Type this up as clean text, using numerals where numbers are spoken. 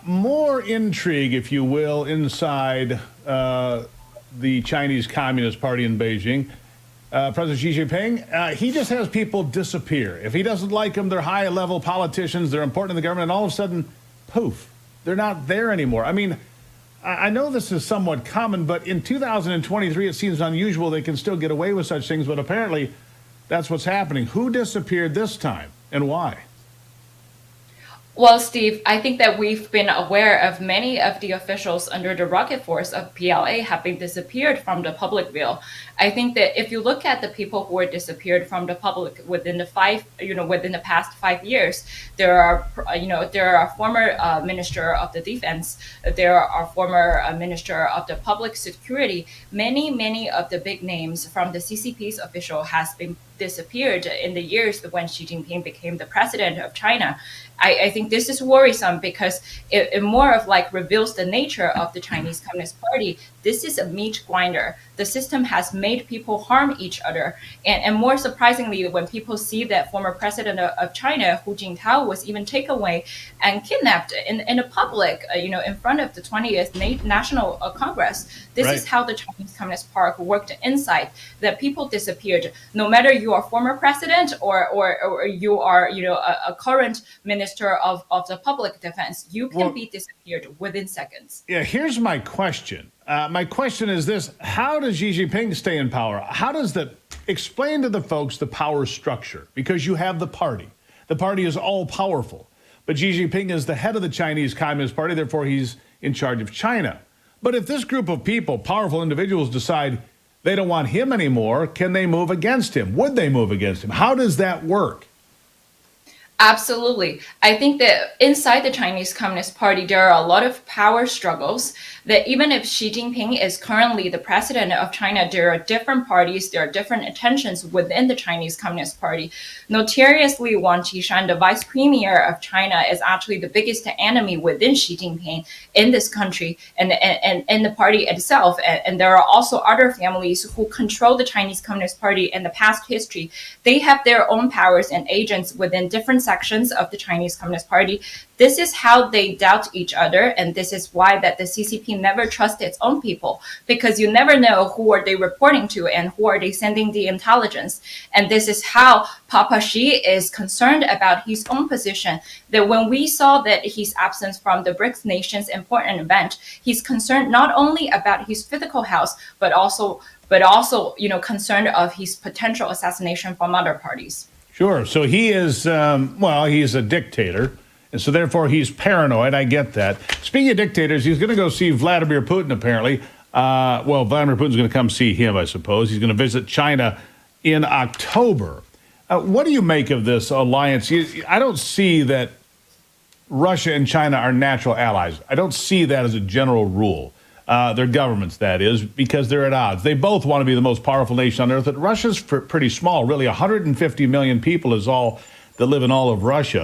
More intrigue, if you will, inside the Chinese Communist Party in Beijing. President Xi Jinping, he just has people disappear. If he doesn't like them, they're high-level politicians, they're important in the government, and all of a sudden, poof, they're not there anymore. I mean, I know this is somewhat common, but in 2023, it seems unusual they can still get away with such things, but apparently that's what's happening. Who disappeared this time, and why? Well, Steve, I think that we've been aware of many of the officials under the rocket force of PLA having disappeared from the public view. I think that if you look at the people who were disappeared from the public within within the past 5 years, there are a former minister of the defense, there are former minister of the public security. Many of the big names from the CCP's official has been disappeared in the years when Xi Jinping became the president of China. I think this is worrisome because it more of like reveals the nature of the Chinese Communist Party. This is a meat grinder. The system has made people harm each other. And more surprisingly, when people see that former president of China, Hu Jintao, was even taken away and kidnapped in the public, in front of the 20th National Congress, this Right. is how the Chinese Communist Party worked inside, that people disappeared. No matter you are former president or you are, a current minister of the public defense, you can be disappeared within seconds. Yeah, here's my question. My question is this: how does Xi Jinping stay in power? How does explain to the folks the power structure? Because you have the party. The party is all powerful. But Xi Jinping is the head of the Chinese Communist Party, therefore he's in charge of China. But if this group of people, powerful individuals, decide they don't want him anymore, can they move against him? Would they move against him? How does that work? Absolutely. I think that inside the Chinese Communist Party, there are a lot of power struggles that even if Xi Jinping is currently the president of China, there are different parties, there are different intentions within the Chinese Communist Party. Notoriously, Wang Qishan, the vice premier of China, is actually the biggest enemy within Xi Jinping in this country and the party itself. And there are also other families who control the Chinese Communist Party in the past history. They have their own powers and agents within different sections of the Chinese Communist Party. This is how they doubt each other, and this is why that the CCP never trusts its own people, because you never know who are they reporting to and who are they sending the intelligence. And this is how Papa Xi is concerned about his own position, that when we saw that his absence from the BRICS nations important event, he's concerned not only about his physical health, but also concerned of his potential assassination from other parties. Sure. So he is, he's a dictator, and so therefore he's paranoid. I get that. Speaking of dictators, he's going to go see Vladimir Putin, apparently. Vladimir Putin's going to come see him, I suppose. He's going to visit China in October. What do you make of this alliance? I don't see that Russia and China are natural allies. I don't see that as a general rule. Their governments, that is, because they're at odds. They both want to be the most powerful nation on earth. But Russia's pretty small, really. 150 million people is all that live in all of Russia.